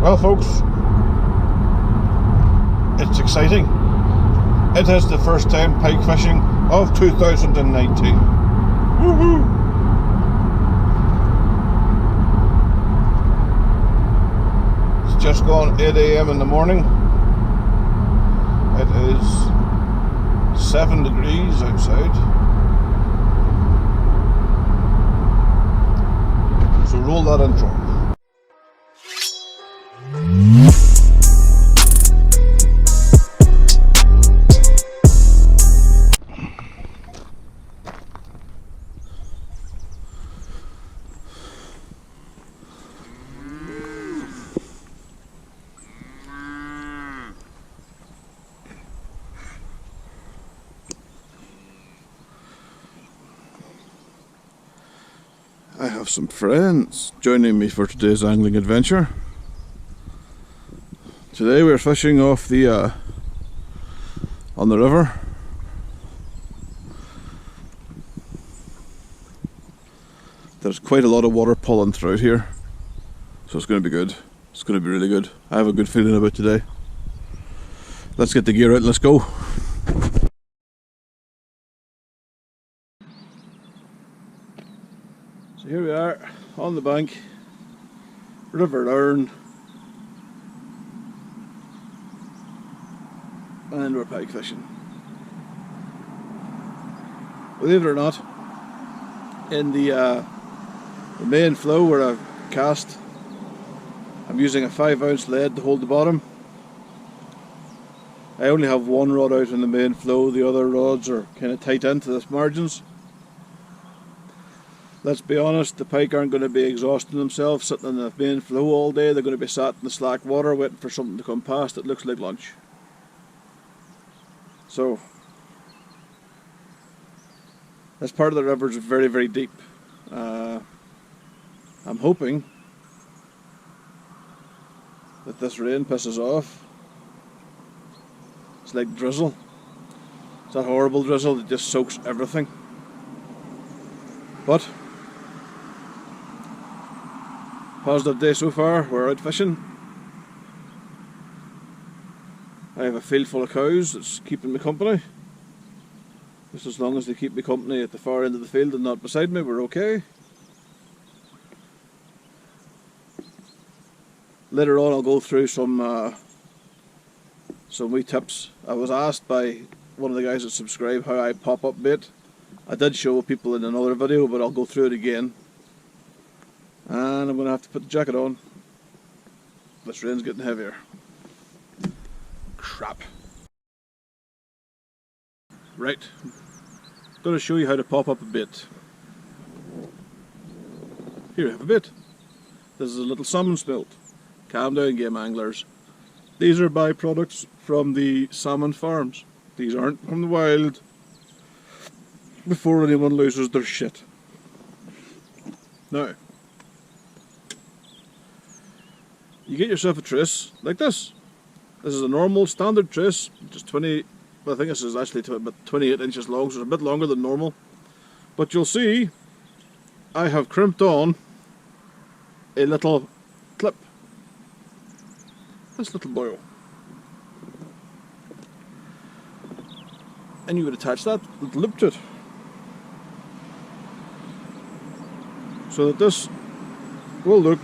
Well folks, it's exciting. It is the first time pike fishing of 2019. Woohoo! It's just gone 8 AM in the morning. It is 7 degrees outside. So roll that intro. I have some friends joining me for today's angling adventure. Today we're fishing off the on the river. There's quite a lot of water pulling throughout here, so it's going to be good. It's going to be really good. I have a good feeling about today. Let's get the gear out and let's go. So here we are on the bank, River Erne, and we're pike fishing. Believe it or not, in the main flow where I've cast, I'm using a 5-ounce lead to hold the bottom. I only have one rod out in the main flow, the other rods are kind of tight into the margins. Let's be honest, the pike aren't going to be exhausting themselves sitting in the main flow all day. They're going to be sat in the slack water waiting for something to come past that looks like lunch. So, this part of the river is very, very deep. I'm hoping that this rain pisses off. It's like drizzle. It's that horrible drizzle that just soaks everything. But positive day so far. We're out fishing. I have a field full of cows that's keeping me company. Just as long as they keep me company at the far end of the field and not beside me, we're okay. Later on I'll go through some wee tips. I was asked by one of the guys that subscribe how I pop up bait. I did show people in another video, but I'll go through it again. And I'm going to have to put the jacket on. This rain's getting heavier. Crap. Right. I'm going to show you how to pop up a bait. Here I have a bait. This is a little salmon snout. Calm down, game anglers. These are byproducts from the salmon farms. These aren't from the wild. Before anyone loses their shit. Now, you get yourself a trace like this. This is a normal standard trace, just 20, well, I think this is actually about 28 inches long, so it's a bit longer than normal. But you'll see, I have crimped on a little clip. This little boil. And you would attach that little loop to it. So that this will look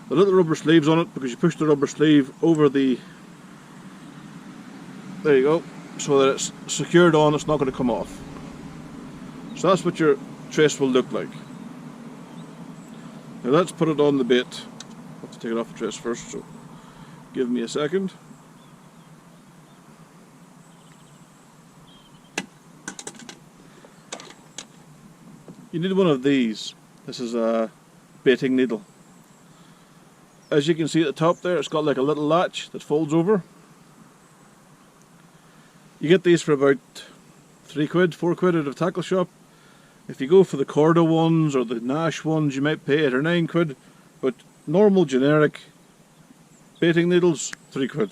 the little rubber sleeves on it, because you push the rubber sleeve over the, there you go, so that it's secured on, it's not going to come off. So that's what your trace will look like. Now let's put it on the bait. I have to take it off the trace first, so give me a second. You need one of these. This is a baiting needle. As you can see at the top there, it's got like a little latch that folds over. You get these for about £3, £4 at a tackle shop. If you go for the Corda ones or the Nash ones, you might pay £8 or £9. But normal generic baiting needles, £3.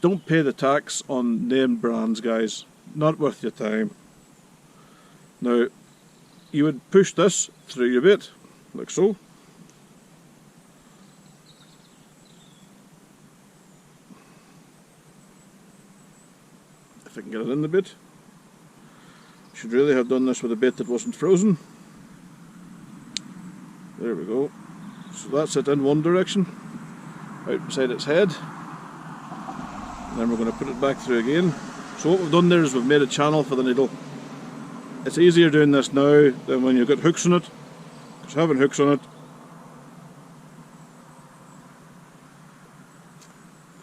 Don't pay the tax on name brands, guys. Not worth your time. Now, you would push this through your bait, like so. If I can get it in the bait. Should really have done this with a bait that wasn't frozen. There we go. So that's it in one direction, out beside its head. And then we're going to put it back through again. So what we've done there is we've made a channel for the needle. It's easier doing this now than when you've got hooks on it. Because having hooks on it,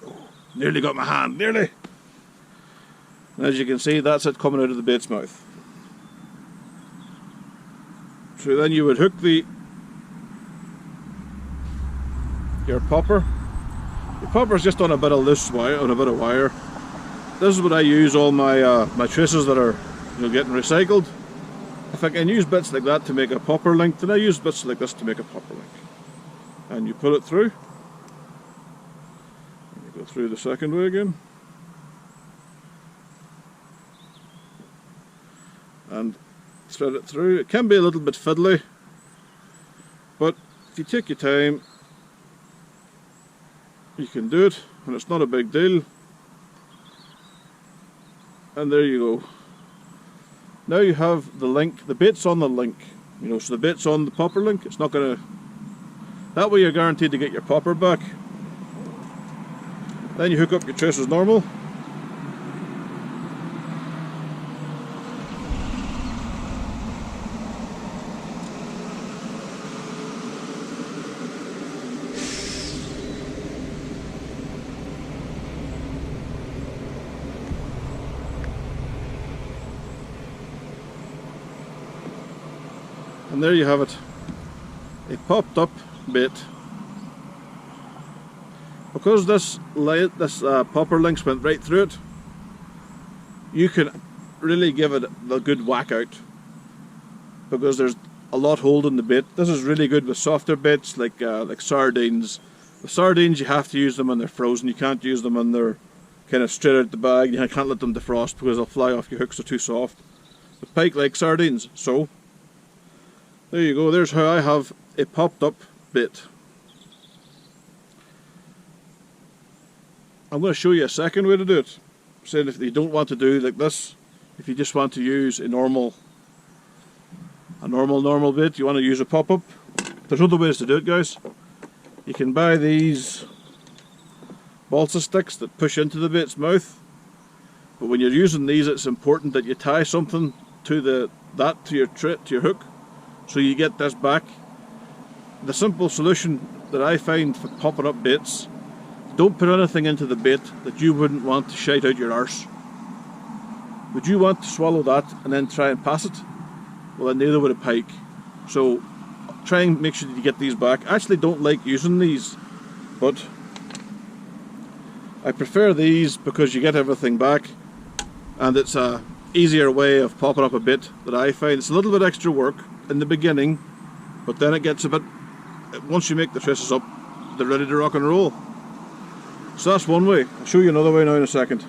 oh, nearly got my hand, nearly. And as you can see, that's it coming out of the bait's mouth. So then you would hook your popper. The popper is just on a bit of loose wire, on a bit of wire. This is what I use all my my traces that are getting recycled. If I can use bits like that to make a popper link, then I use bits like this to make a popper link. And you pull it through. And you go through the second way again. And thread it through. It can be a little bit fiddly, but if you take your time, you can do it, and it's not a big deal. And there you go. Now you have the link, the bait's on the link, so the bait's on the popper link. It's not gonna, that way you're guaranteed to get your popper back. Then you hook up your trace as normal. And there you have it, a popped up bait. Because this popper links went right through it, you can really give it a good whack out, because there's a lot holding the bait. This is really good with softer baits like sardines. With sardines you have to use them when they're frozen. You can't use them when they're kind of straight out the bag. You can't let them defrost because they'll fly off your hooks, they're too soft. But pike like sardines, so there you go, there's how I have a popped up bait. I'm going to show you a second way to do it. Saying if you don't want to do like this, if you just want to use a normal bait, you want to use a pop-up, there's other ways to do it, guys. You can buy these balsa sticks that push into the bait's mouth, but when you're using these it's important that you tie something to your hook, so you get this back. The simple solution that I find for popping up baits, don't put anything into the bait that you wouldn't want to shite out your arse. Would you want to swallow that and then try and pass it? Well, then neither would a pike. So try and make sure that you get these back. I actually don't like using these, but I prefer these because you get everything back, and it's a easier way of popping up a bait that I find. It's a little bit extra work in the beginning, but then it gets a bit, once you make the traces up, they're ready to rock and roll. So that's one way. I'll show you another way now in a second.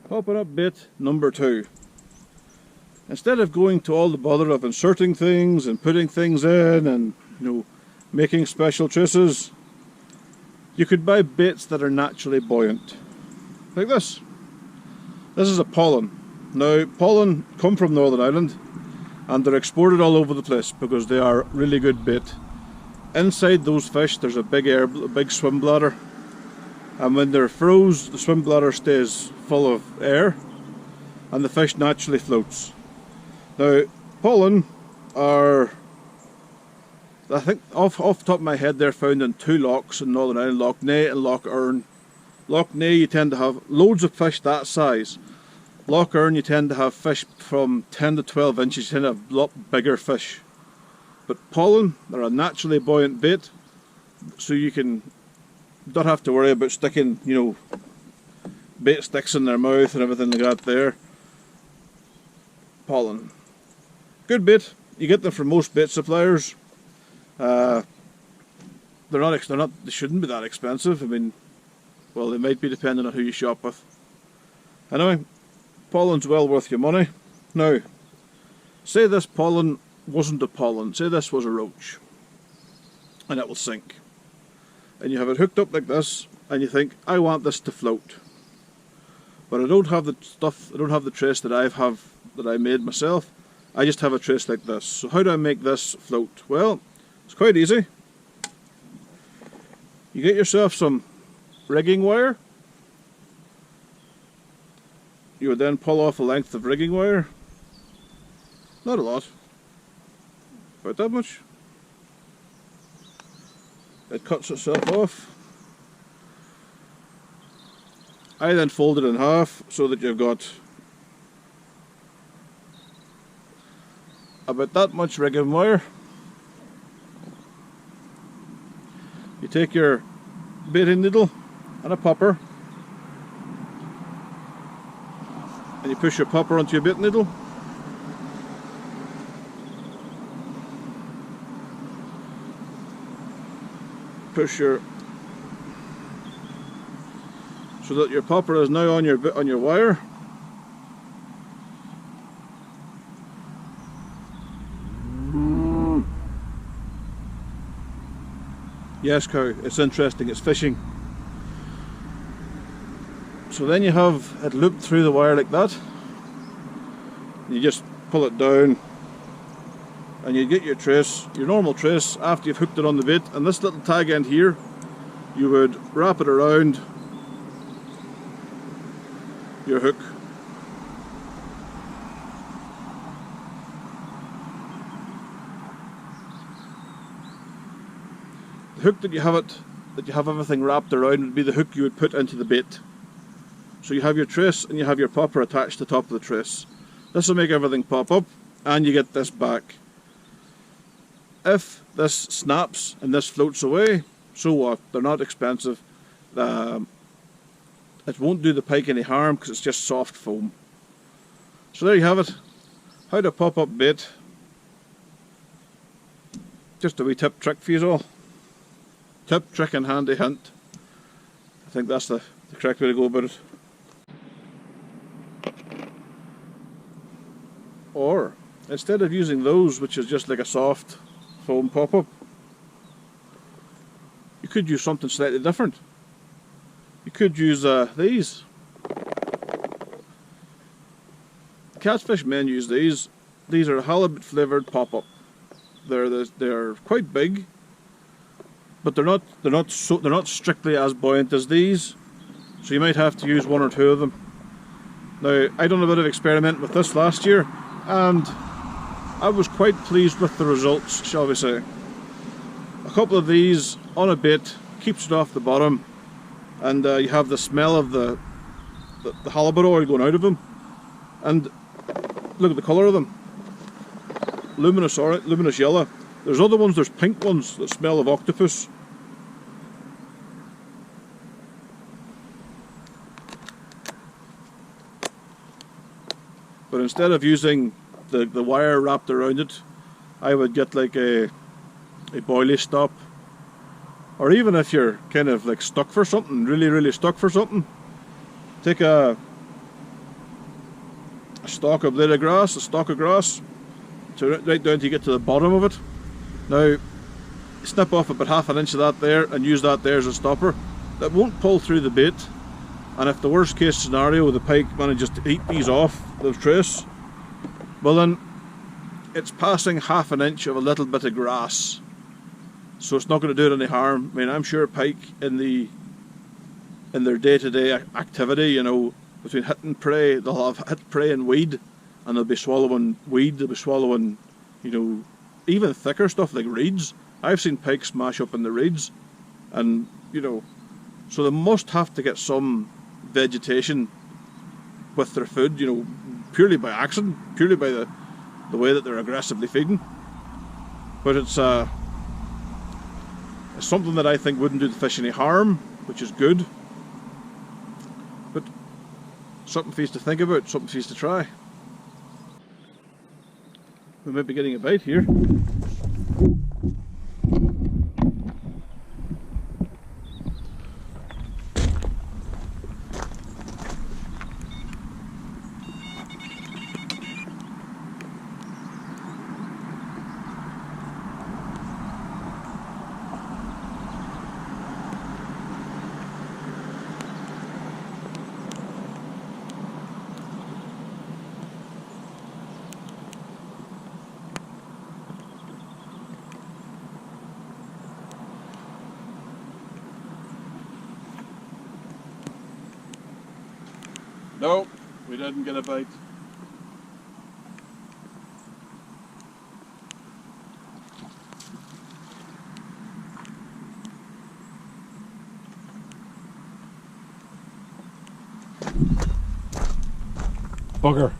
Popping up bait number 2. Instead of going to all the bother of inserting things and putting things in and making special traces, you could buy baits that are naturally buoyant, like this. This is a pollen. Now pollen come from Northern Ireland and they're exported all over the place because they are really good bait. Inside those fish there's a big swim bladder, and when they're froze the swim bladder stays full of air and the fish naturally floats. Now pollen are, I think off the top of my head, they're found in 2 lochs in Northern Ireland, Loch Ness and Loch Erne. Loch Ness you tend to have loads of fish that size. Loch Erne you tend to have fish from 10 to 12 inches, you tend to have a lot bigger fish. But pollen, they're a naturally buoyant bait, so you don't have to worry about sticking, bait sticks in their mouth and everything like that there. Pollen. Good bait. You get them from most bait suppliers. They shouldn't be that expensive. I mean, well, they might be depending on who you shop with. Anyway, pollen's well worth your money. Now, Say this pollen wasn't a pollen, say this was a roach, and it will sink. And you have it hooked up like this, and you think, I want this to float. But I don't have the stuff, I don't have the trace that I made myself. I just have a trace like this. So how do I make this float? Well, it's quite easy. You get yourself some rigging wire. You would then pull off a length of rigging wire. Not a lot. About that much. It cuts itself off. I then fold it in half so that you've got about that much rigging wire. You take your baiting needle and a popper, and you push your popper onto your baiting needle. Push your, so that your popper is now on your wire. Yes, cow, it's interesting, it's fishing. So then you have it looped through the wire like that. You just pull it down and you get your trace, your normal trace, after you've hooked it on the bait. And this little tag end here, you would wrap it around your hook. The hook that you have everything wrapped around would be the hook you would put into the bait. So you have your trace and you have your popper attached to the top of the trace. This will make everything pop up and you get this back. If this snaps and this floats away, so what? They're not expensive. It won't do the pike any harm because it's just soft foam. So there you have it. How to pop up bait. Just a wee tip trick for you all. Tip, trick and handy hint. I think that's the correct way to go about it. Or, instead of using those, which is just like a soft foam pop-up, you could use something slightly different. You could use these. Catfish men use these. These are halibut flavoured pop-up. They're quite big, but they're not strictly as buoyant as these. So you might have to use one or two of them. Now, I done a bit of experiment with this last year, and I was quite pleased with the results, shall we say. A couple of these on a bait keeps it off the bottom, and you have the smell of the halibut oil going out of them. And look at the colour of them. Luminous orange, luminous yellow. There's other ones, there's pink ones that smell of octopus. But instead of using the wire wrapped around it, I would get like a boilie stop. Or even if you're kind of like stuck for something, really stuck for something, take a stalk of blade of grass, a stalk of grass, right down till you get to the bottom of it. Now, snip off about half an inch of that there and use that there as a stopper. That won't pull through the bait, and if the worst case scenario the pike manages to eat these off the trace, well then it's passing half an inch of a little bit of grass, so it's not going to do it any harm. I mean, I'm sure pike in their day-to-day activity, you know, between hitting prey, they'll have hit prey and weed, and they'll be swallowing weed, they'll be swallowing, you know, even thicker stuff like reeds. I've seen pike smash up in the reeds, and you know, so they must have to get some vegetation with their food, you know, purely by accident, purely by the way that they're aggressively feeding. But it's something that I think wouldn't do the fish any harm, which is good. But something for you to think about, something for you to try. We might be getting a bite here. No, we didn't get a bite. Bugger.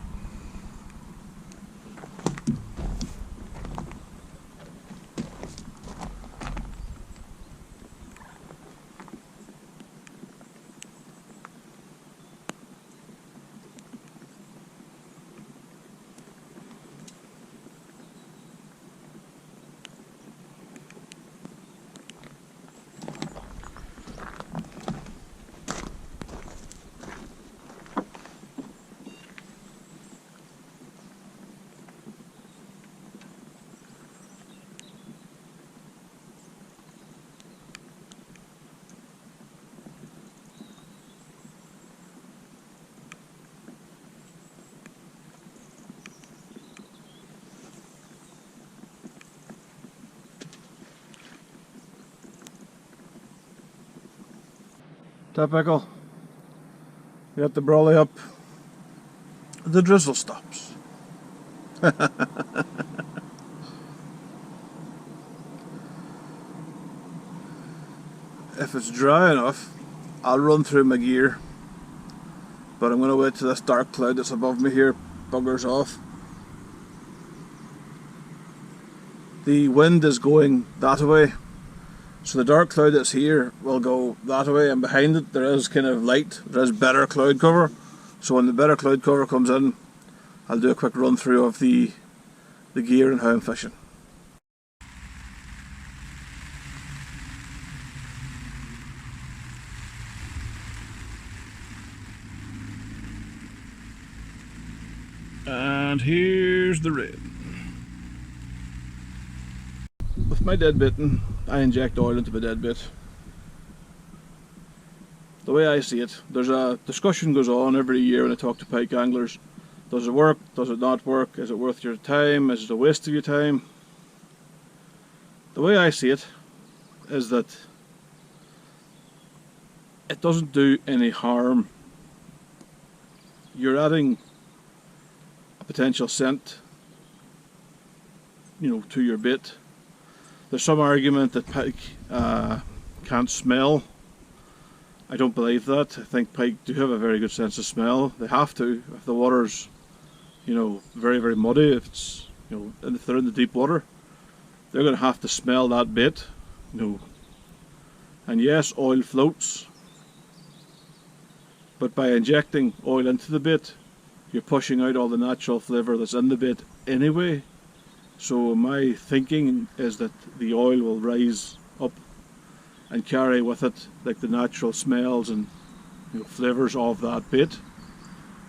Typical. You get the brolly up, the drizzle stops. If it's dry enough, I'll run through my gear, but I'm going to wait till this dark cloud that's above me here buggers off. The wind is going that way, so the dark cloud that's here will go that way, and behind it there is kind of light, there is better cloud cover. So when the better cloud cover comes in, I'll do a quick run through of the gear and how I'm fishing. And here's the red. With my dead bitting, I inject oil into my dead bit. The way I see it, there's a discussion goes on every year when I talk to pike anglers. Does it work? Does it not work? Is it worth your time? Is it a waste of your time? The way I see it is that it doesn't do any harm. You're adding a potential scent, to your bait. There's some argument that pike can't smell. I don't believe that. I think pike do have a very good sense of smell. They have to. If the water's, very, very muddy, if it's, and if they're in the deep water, they're going to have to smell that bait, And yes, oil floats, but by injecting oil into the bait, you're pushing out all the natural flavour that's in the bait anyway. So my thinking is that the oil will rise up and carry with it like the natural smells and flavours of that bait.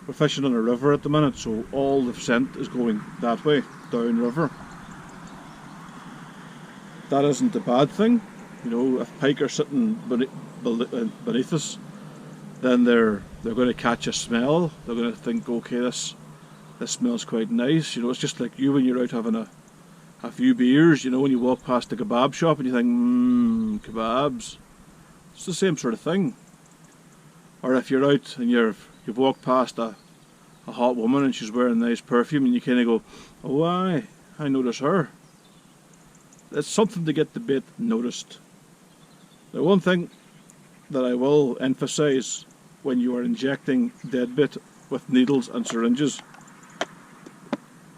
We're fishing on a river at the minute, so all the scent is going that way, down river. That isn't a bad thing. If pike are sitting beneath us, then they're going to catch a smell. They're going to think, okay, this smells quite nice. It's just like you when you're out having a few beers, when you walk past a kebab shop and you think, kebabs. It's the same sort of thing. Or if you're out and you've walked past a hot woman and she's wearing nice perfume and you kind of go, oh I notice her. It's something to get the bait noticed. The one thing that I will emphasise when you are injecting dead bait with needles and syringes,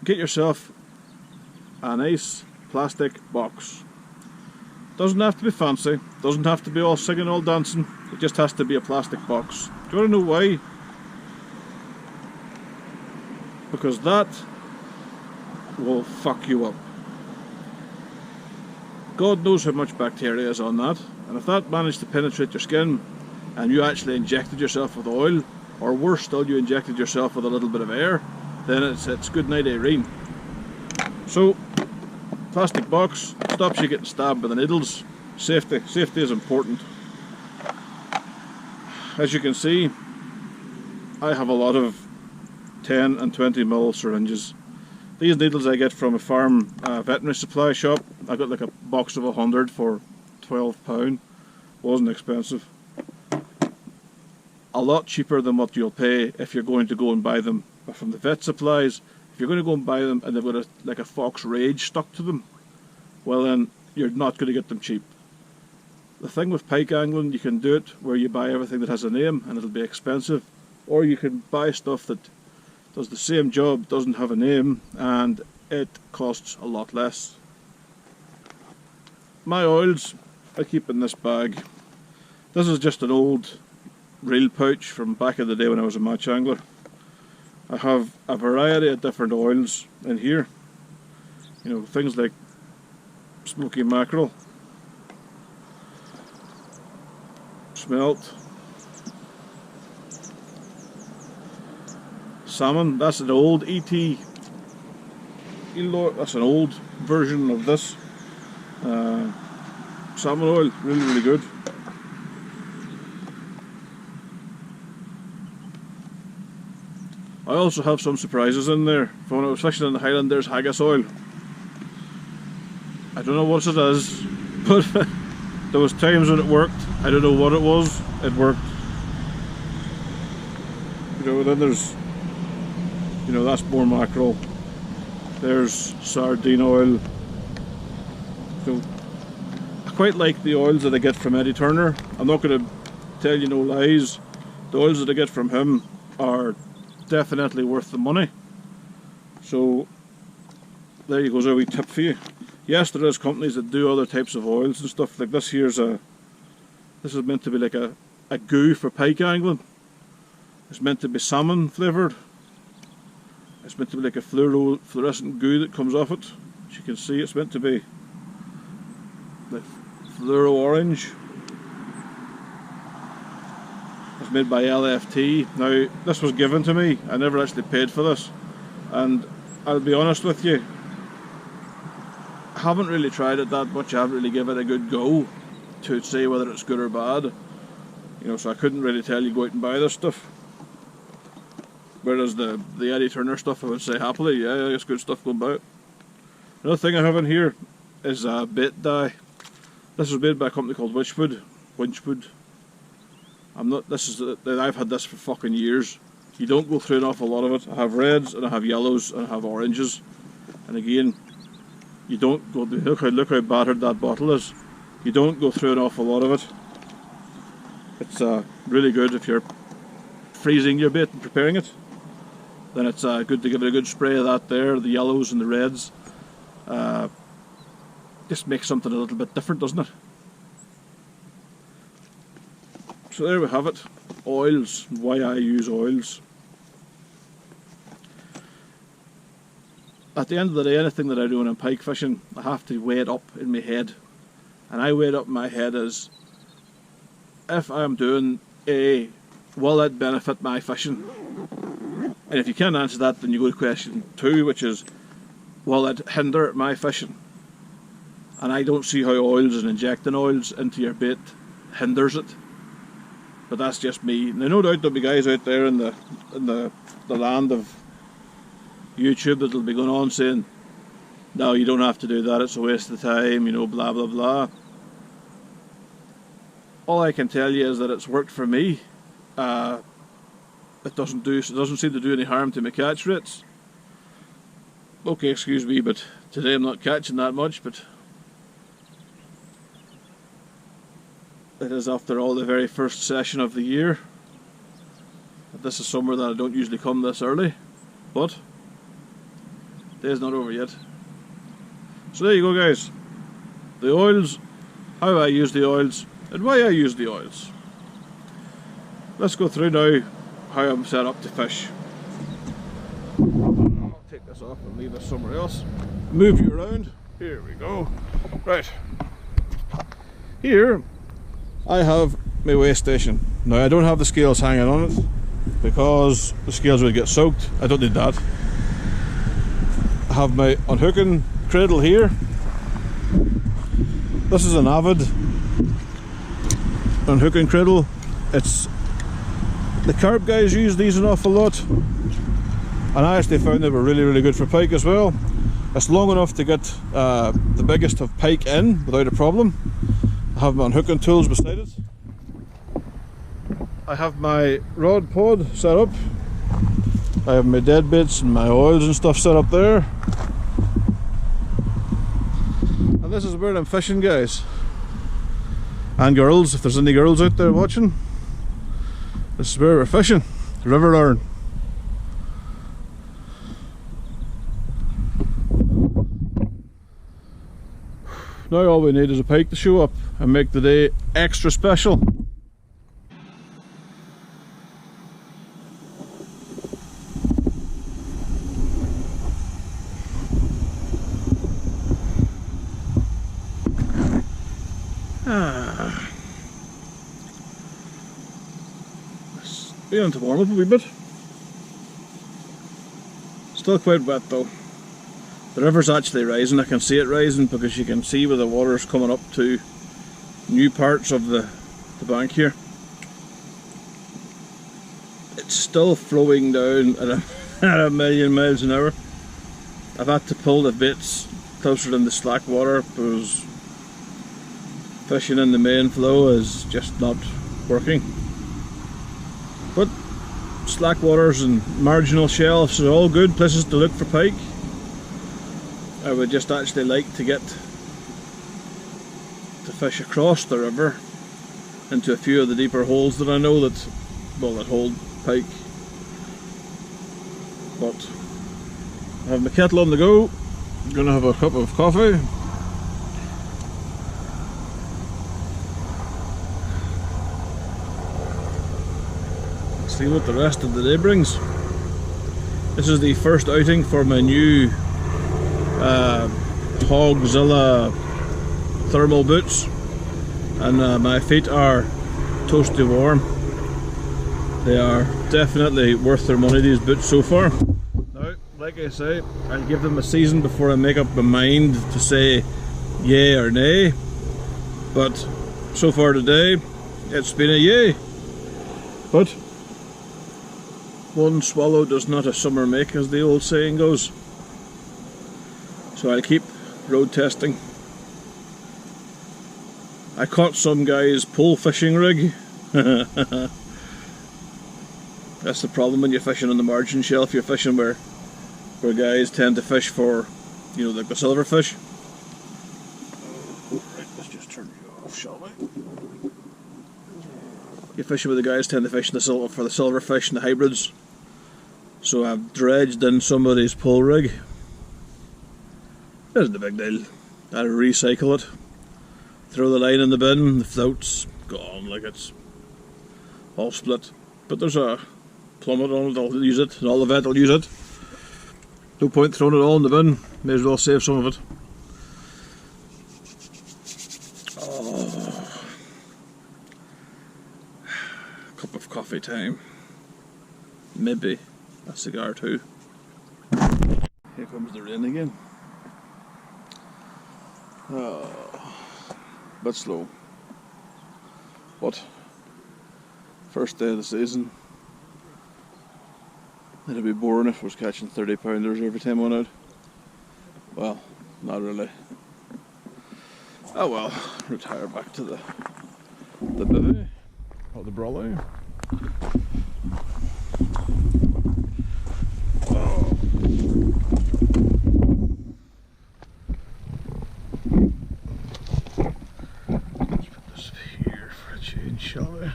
get yourself a nice plastic box. Doesn't have to be fancy, doesn't have to be all singing, all dancing, it just has to be a plastic box. Do you want to know why? Because that will fuck you up. God knows how much bacteria is on that, and if that managed to penetrate your skin and you actually injected yourself with oil, or worse still, you injected yourself with a little bit of air, then it's good night, Irene. So, plastic box stops you getting stabbed by the needles. Safety is important. As you can see, I have a lot of 10 and 20mm syringes. These needles I get from a farm veterinary supply shop. I got like a box of 100 for £12. Wasn't expensive. a lot cheaper than what you'll pay if you're going to go and buy them from the vet supplies. If you're going to go and buy them and they've got like a Fox Rage stuck to them, well then you're not going to get them cheap. The thing with pike angling, you can do it where you buy everything that has a name and it'll be expensive, or you can buy stuff that does the same job, doesn't have a name, and it costs a lot less. My oils I keep in this bag. This is just an old reel pouch from back in the day when I was a match angler. I have a variety of different oils in here. You know, things like smoky mackerel, smelt, salmon. That's an old ET. That's an old version of this. Salmon oil, really good. I also have some surprises in there. From when I was fishing in the Highland, there's haggis oil. I don't know what it is, but there was times when it worked. I don't know what it was, it worked. You know, then there's, you know, that's more mackerel. There's sardine oil. So I quite like the oils that I get from Eddie Turner. I'm not going to tell you no lies. The oils that I get from him are definitely worth the money. So there you go, there's a wee tip for you. Yes, there is companies that do other types of oils and stuff. Like this here's this is meant to be like a goo for pike angling. It's meant to be salmon flavoured. It's meant to be like a fluorescent goo that comes off it. As you can see, it's meant to be like fluoro orange. It's made by LFT. Now, this was given to me. I never actually paid for this. And I'll be honest with you, I haven't really tried it that much. I haven't really given it a good go to say whether it's good or bad. You know, so I couldn't really tell you go out and buy this stuff. Whereas the Eddie Turner stuff, I would say happily, yeah, it's good stuff going by it. Another thing I have in here is bait dye. This was made by a company called Winchwood. I've had this for fucking years. You don't go through an awful lot of it. I have reds and I have yellows and I have oranges. And again, you don't go, look how battered that bottle is. You don't go through an awful lot of it. It's really good if you're freezing your bait and preparing it. Then it's good to give it a good spray of that there, the yellows and the reds. Just makes something a little bit different, doesn't it? So there we have it. Oils, why I use oils. At the end of the day, anything that I do when I'm pike fishing, I have to weigh it up in my head. And I weigh it up in my head as, if I'm doing A, will that benefit my fishing? And if you can't answer that, then you go to question 2, which is, will it hinder my fishing? And I don't see how oils and injecting oils into your bait hinders it. But that's just me. Now, no doubt there'll be guys out there in the land of YouTube that'll be going on saying, no, you don't have to do that, it's a waste of time, you know, blah blah blah. All I can tell you is that it's worked for me. It doesn't seem to do any harm to my catch rates. Okay, excuse me, but today I'm not catching that much, but it is, after all, the very first session of the year. This is somewhere that I don't usually come this early, but the day's not over yet. So there you go, guys. The oils, how I use the oils, and why I use the oils. Let's go through now how I'm set up to fish. I'll take this off and leave this somewhere else. Move you around. Here we go. Right. Here I have my weigh station. Now I don't have the scales hanging on it because the scales would get soaked. I don't need that. I have my unhooking cradle here. This is an Avid unhooking cradle. The carp guys use these an awful lot, and I actually found they were really good for pike as well. It's long enough to get the biggest of pike in without a problem. I have my unhooking tools beside it. I have my rod pod set up. I have my dead baits and my oils and stuff set up there. And this is where I'm fishing, guys. And girls, if there's any girls out there watching, this is where we're fishing. River Erne. Now all we need is a pike to show up and make the day extra special. It's beginning to warm up a wee bit. Still quite wet though. The river's actually rising. I can see it rising because you can see where the water's coming up to new parts of the bank here. It's still flowing down at a million miles an hour. I've had to pull the baits closer than the slack water because fishing in the main flow is just not working. But slack waters and marginal shelves are all good places to look for pike. I would just actually like to get to fish across the river into a few of the deeper holes that I know that, well, that hold pike. But I have my kettle on the go. I'm going to have a cup of coffee. See what the rest of the day brings. This is the first outing for my new Hogzilla thermal boots, and my feet are toasty warm. They are definitely worth their money, these boots, so far. Now, like I say, I'll give them a season before I make up my mind to say yay or nay, but so far today it's been a yay. But one swallow does not a summer make, as the old saying goes. So I'll keep road testing. I caught some guy's pole fishing rig. That's the problem when you're fishing on the margin shelf. You're fishing where guys tend to fish for, you know, like the silverfish. Right, let's just turn you off, shall we? You're fishing where the guys tend to fish for the silverfish and the hybrids. So I've dredged in somebody's pole rig. Isn't a big deal. I'll recycle it. Throw the line in the bin, the float's gone, like it's all split. But there's a plummet on it, I'll use it, and all the vet will use it. No point throwing it all in the bin, may as well save some of it. Oh. Cup of coffee time. Maybe a cigar too. Here comes the rain again. Oh, bit slow. What? First day of the season. It'd be boring if I was catching 30-pounders every time I went out. Well, not really. Oh well, retire back to the bivvy, or the brolly. Oh. Let's put this here for a change, shall we?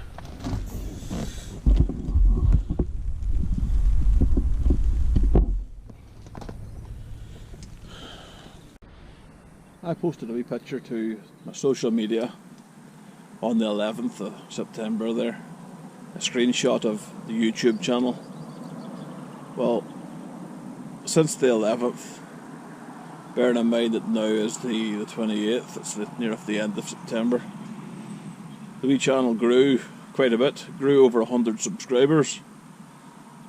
I posted a wee picture to my social media on the 11th of September there, a screenshot of the YouTube channel. Well, since the 11th, bearing in mind that now is the 28th, it's near the end of September, the wee channel grew quite a bit, grew over 100 subscribers.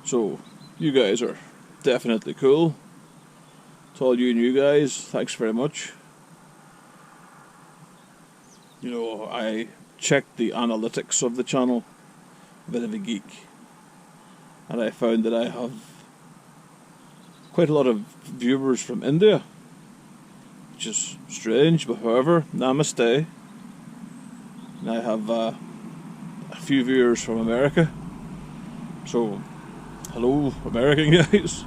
So you guys are definitely cool. To all you new guys, thanks very much. You know, I checked the analytics of the channel, a bit of a geek, and I found that I have quite a lot of viewers from India, which is strange, but however, namaste. And I have few viewers from America. So, hello American guys.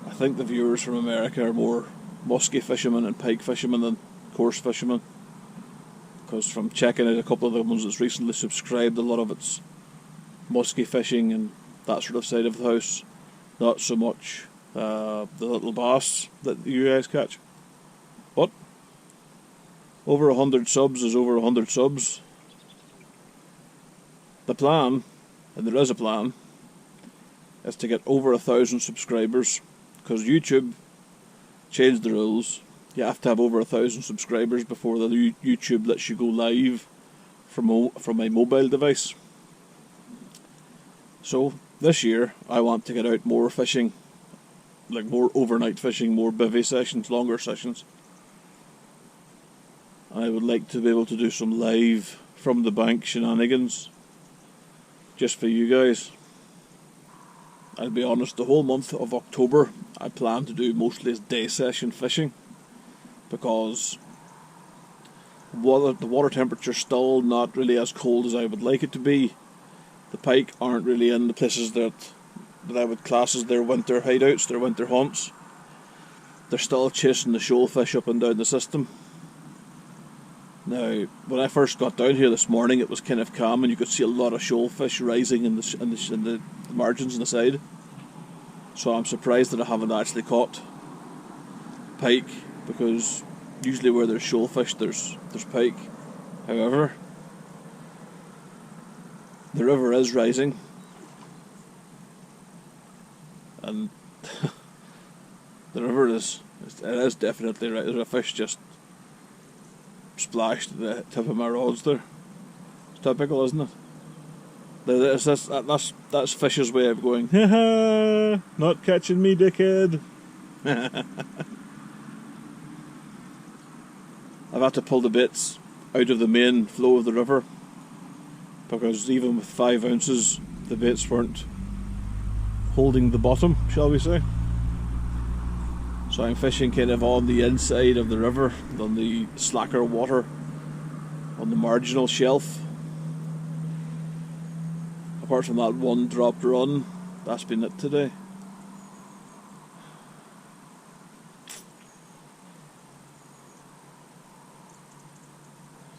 I think the viewers from America are more musky fishermen and pike fishermen than coarse fishermen, because from checking out a couple of the ones that's recently subscribed, a lot of it's musky fishing and that sort of side of the house, not so much the little bass that you guys catch. But over 100 subs is over 100 subs. The plan, and there is a plan, is to get over 1,000 subscribers, because YouTube changed the rules. You have to have over 1,000 subscribers before the YouTube lets you go live from a mobile device. So this year I want to get out more fishing, like more overnight fishing, more bivvy sessions, longer sessions. I would like to be able to do some live from the bank shenanigans just for you guys. I'll be honest, the whole month of October I plan to do mostly day session fishing, because the water temperature's still not really as cold as I would like it to be. The pike aren't really in the places that I would class as their winter hideouts, their winter haunts. They're still chasing the shoalfish up and down the system. Now, when I first got down here this morning, it was kind of calm, and you could see a lot of shoalfish rising in the margins on the side. So I'm surprised that I haven't actually caught pike, because usually where there's shoalfish, there's pike. However, the river is rising, and the river is definitely right. There's a fish just splashed at the tip of my rods there. It's typical, isn't it? That's fish's way of going, haha, not catching me, dickhead. I've had to pull the baits out of the main flow of the river, because even with 5 ounces the baits weren't holding the bottom, shall we say. So I'm fishing kind of on the inside of the river, on the slacker water, on the marginal shelf. Apart from that one dropped run, that's been it today.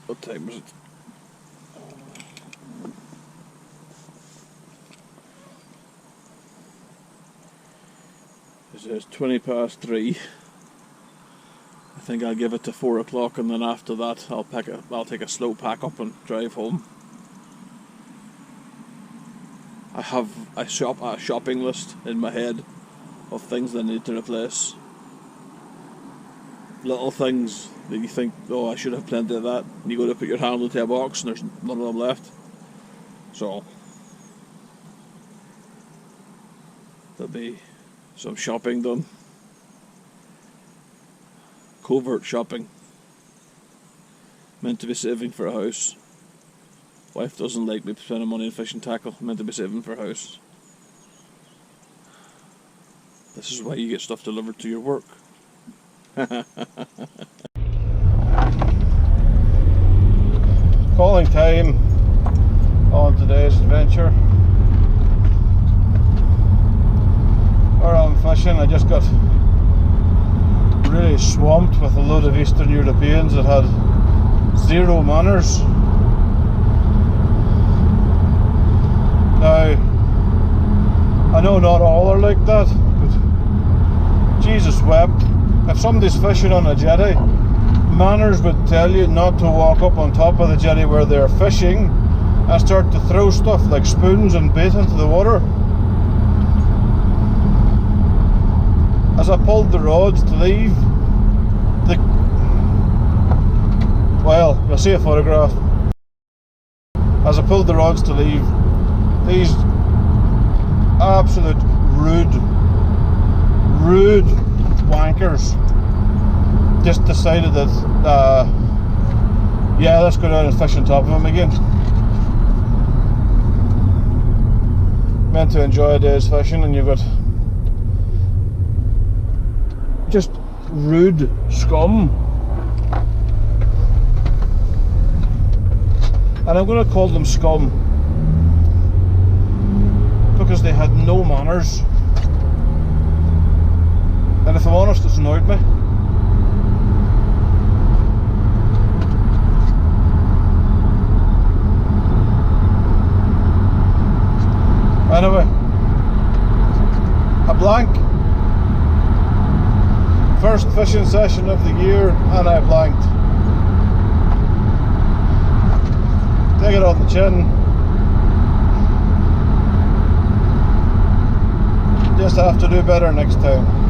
What time is it? It's 20 past 3. I think I'll give it to 4 o'clock, and then after that I'll take a slow pack up and drive home. I have a shopping list in my head of things that I need to replace. Little things that you think, oh, I should have plenty of that, and you go to put your hand into a box and there's none of them left. So there'll be some shopping done. Covert shopping. Meant to be saving for a house. Wife doesn't like me spending money on fishing tackle. Meant to be saving for a house. This is why you get stuff delivered to your work. Calling time on today's adventure. Where I'm fishing, I just got really swamped with a load of Eastern Europeans that had zero manners. Now, I know not all are like that, but Jesus wept. If somebody's fishing on a jetty, manners would tell you not to walk up on top of the jetty where they're fishing and start to throw stuff like spoons and bait into the water. As I pulled the rods to leave, well, you'll see a photograph. As I pulled the rods to leave, these absolute rude wankers just decided that, yeah, let's go down and fish on top of them again. Meant to enjoy a day's fishing, and you've got just rude scum And I'm going to call them scum, because they had no manners, and if I'm honest, it's annoyed me. Anyway, a blank. First fishing session of the year, and I blanked. Take it off the chin. Just have to do better next time.